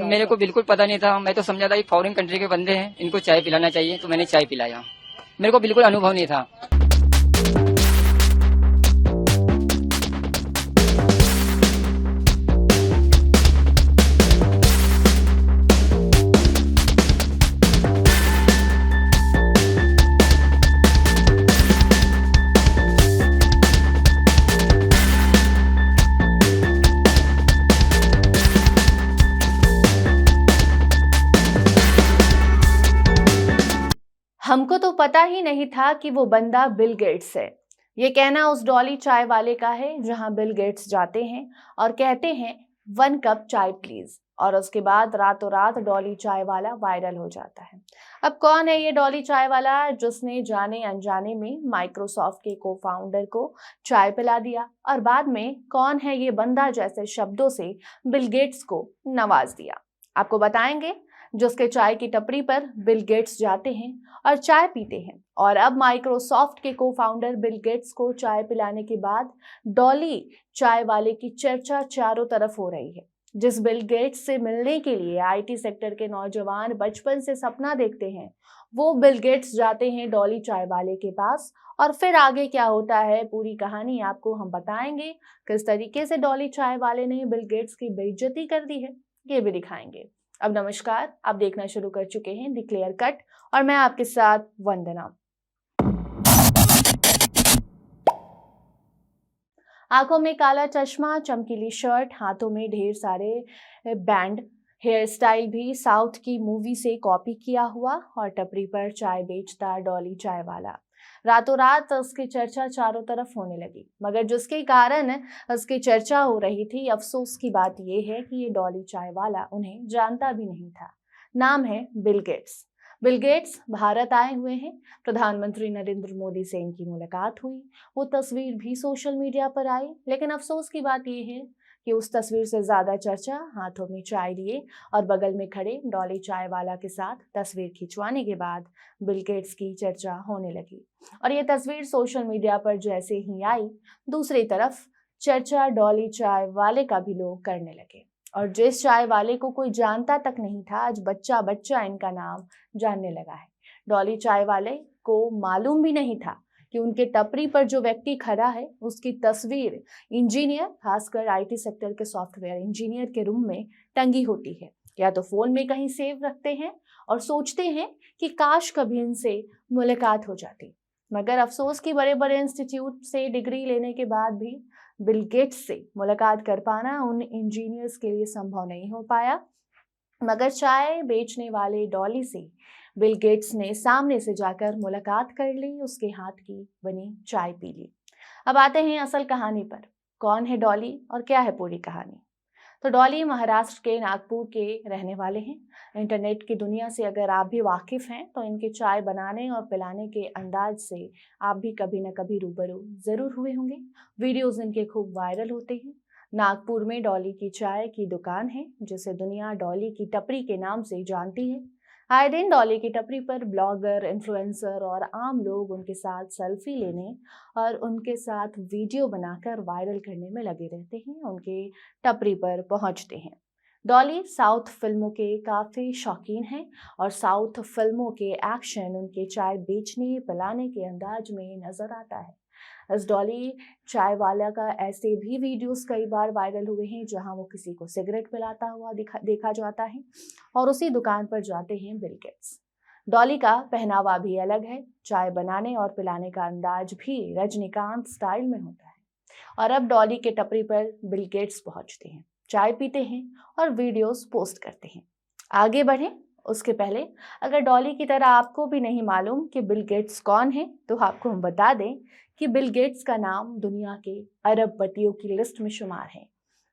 मेरे को बिल्कुल पता नहीं था, मैं तो समझा था ये फॉरेन कंट्री के बंदे हैं, इनको चाय पिलाना चाहिए, तो मैंने चाय पिलाया। मेरे को बिल्कुल अनुभव नहीं था। हमको तो पता ही नहीं था कि वो बंदा बिल गेट्स है। ये कहना उस डॉली चाय वाले का है जहां बिल गेट्स जाते हैं और कहते हैं 1 कप चाय प्लीज, और उसके बाद रातों रात डॉली चाय वाला वायरल हो जाता है। अब कौन है ये डॉली चाय वाला जिसने जाने अनजाने में माइक्रोसॉफ्ट के को फाउंडर को चाय पिला दिया, और बाद में कौन है ये बंदा जैसे शब्दों से बिल गेट्स को नवाज दिया, आपको बताएंगे। जिसके चाय की टपरी पर बिल गेट्स जाते हैं और चाय पीते हैं, और अब माइक्रोसॉफ्ट के को फाउंडर बिल गेट्स को चाय पिलाने के बाद डॉली चाय वाले की चर्चा चारों तरफ हो रही है। जिस बिल गेट्स से मिलने के लिए आईटी सेक्टर के नौजवान बचपन से सपना देखते हैं, वो बिल गेट्स जाते हैं डॉली चाय वाले के पास, और फिर आगे क्या होता है पूरी कहानी आपको हम बताएंगे। किस तरीके से डॉली चाय वाले ने बिल गेट्स की बेइज्जती कर दी है, ये भी दिखाएंगे। अब नमस्कार, आप देखना शुरू कर चुके हैं द क्लियर कट, और मैं आपके साथ वंदना। आंखों में काला चश्मा, चमकीली शर्ट, हाथों में ढेर सारे बैंड, हेयर स्टाइल भी साउथ की मूवी से कॉपी किया हुआ, और टपरी पर चाय बेचता डॉली चाय वाला। रातों रात उसकी चर्चा चारों तरफ होने लगी, मगर जिसके कारण उसकी चर्चा हो रही थी, अफसोस की बात यह है कि ये डॉली चाय वाला उन्हें जानता भी नहीं था। नाम है Bill Gates. Bill Gates Bharat आए हुए हैं, प्रधानमंत्री नरेंद्र मोदी से इनकी मुलाकात हुई, वो तस्वीर भी सोशल मीडिया पर आई, लेकिन अफसोस की बात यह है कि उस तस्वीर से ज्यादा चर्चा हाथों में चाय लिए और बगल में खड़े डॉली चाय वाला के साथ तस्वीर खिंचवाने के बाद बिल गेट्स की चर्चा होने लगी। और ये तस्वीर सोशल मीडिया पर जैसे ही आई, दूसरी तरफ चर्चा डॉली चाय वाले का भी लोग करने लगे, और जिस चाय वाले को कोई जानता तक नहीं था, आज बच्चा बच्चा इनका नाम जानने लगा है। डॉली चाय वाले को मालूम भी नहीं था कि उनके टपरी पर जो व्यक्ति खड़ा है उसकी तस्वीर इंजीनियर, खासकर आईटी सेक्टर के सॉफ्टवेयर इंजीनियर के रूम में टंगी होती है, या तो फोन में कहीं सेव रखते हैं और सोचते हैं कि काश कभी इनसे मुलाकात हो जाती। मगर अफसोस कि बड़े बड़े इंस्टीट्यूट से डिग्री लेने के बाद भी बिल गेट्स से मुलाकात कर पाना उन इंजीनियर्स के लिए संभव नहीं हो पाया। मगर चाय बेचने वाले डॉली से बिल गेट्स ने सामने से जाकर मुलाकात कर ली, उसके हाथ की बनी चाय पी ली। अब आते हैं असल कहानी पर। कौन है डॉली और क्या है पूरी कहानी? तो डॉली महाराष्ट्र के नागपुर के रहने वाले हैं। इंटरनेट की दुनिया से अगर आप भी वाकिफ हैं तो इनके चाय बनाने और पिलाने के अंदाज से आप भी कभी न कभी रूबरू जरूर हुए होंगे। वीडियोस इनके खूब वायरल होते हैं। नागपुर में डॉली की चाय की दुकान है, जिसे दुनिया डॉली की टपरी के नाम से जानती है। आए दिन डॉली की टपरी पर ब्लॉगर, इन्फ्लुएंसर और आम लोग उनके साथ सेल्फी लेने और उनके साथ वीडियो बनाकर वायरल करने में लगे रहते हैं, उनके टपरी पर पहुंचते हैं। डॉली साउथ फिल्मों के काफ़ी शौकीन हैं, और साउथ फिल्मों के एक्शन उनके चाय बेचने पिलाने के अंदाज में नजर आता है। इस डॉली चाय वाला का ऐसे भी वीडियोस कई बार वायरल हुए हैं जहां वो किसी को सिगरेट पिलाता हुआ देखा जाता है, और उसी दुकान पर जाते हैं बिल गेट्स। डॉली का पहनावा भी अलग है, चाय बनाने और पिलाने का अंदाज भी रजनीकांत स्टाइल में होता है। और अब डॉली के टपरी पर बिल गेट्स पहुंचते हैं, चाय पीते हैं और वीडियोस पोस्ट करते हैं। आगे बढ़ें उसके पहले अगर डॉली की तरह आपको भी नहीं मालूम कि बिल गेट्स कौन है, तो आपको हम बता दें कि बिल गेट्स का नाम दुनिया के अरबपतियों की लिस्ट में शुमार है।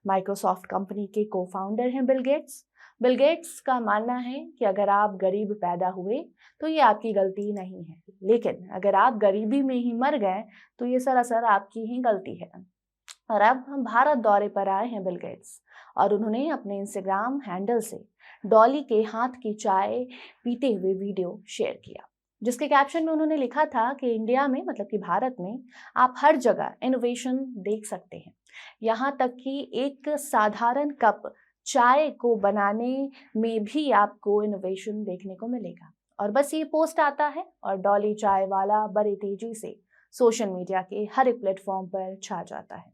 माइक्रोसॉफ्ट कंपनी के को फाउंडर हैं बिल गेट्स। बिल गेट्स का मानना है कि अगर आप गरीब पैदा हुए तो ये आपकी गलती नहीं है, लेकिन अगर आप गरीबी में ही मर गए तो ये सरासर आपकी ही गलती है। और अब हम भारत दौरे पर आए हैं बिल गेट्स, और उन्होंने अपने इंस्टाग्राम हैंडल से डॉली के हाथ की चाय पीते हुए वीडियो शेयर किया, जिसके कैप्शन में उन्होंने लिखा था कि इंडिया में, मतलब कि भारत में, आप हर जगह इनोवेशन देख सकते हैं। यहाँ तक कि एक साधारण कप चाय को बनाने में भी आपको इनोवेशन देखने को मिलेगा। और बस ये पोस्ट आता है और डॉली चाय वाला बड़ी तेजी से सोशल मीडिया के हर एक प्लेटफॉर्म पर छा जाता है।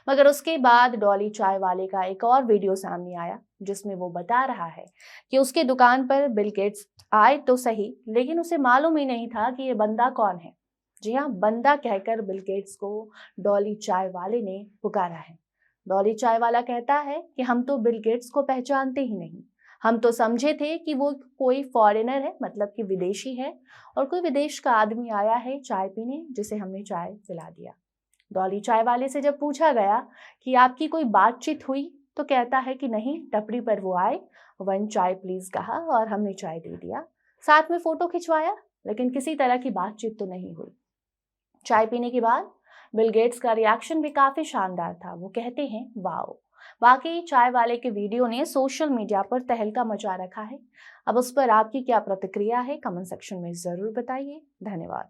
मगर उसके बाद डॉली चाय वाले का एक और वीडियो सामने आया जिसमें वो बता रहा है कि उसके दुकान पर बिल गेट्स आए तो सही, लेकिन उसे मालूम ही नहीं था कि ये बंदा कौन है। जी हाँ, बंदा कहकर बिल गेट्स को डॉली चाय वाले ने पुकारा है। डॉली चाय वाला कहता है कि हम तो बिल गेट्स को पहचानते ही नहीं, हम तो समझे थे कि वो कोई फॉरेनर है, मतलब कि विदेशी है, और कोई विदेश का आदमी आया है चाय पीने, जिसे हमने चाय पिला दिया। डॉली चाय वाले से जब पूछा गया कि आपकी कोई बातचीत हुई तो कहता है कि नहीं, टपरी पर वो आए, वन चाय प्लीज कहा और हमने चाय दे दिया, साथ में फोटो खिंचवाया, लेकिन किसी तरह की बातचीत तो नहीं हुई। चाय पीने के बाद बिल गेट्स का रिएक्शन भी काफी शानदार था। वो कहते हैं वाओ। वाकई चाय वाले के वीडियो ने सोशल मीडिया पर तहलका मचा रखा है। अब उस पर आपकी क्या प्रतिक्रिया है, कमेंट सेक्शन में जरूर बताइए। धन्यवाद।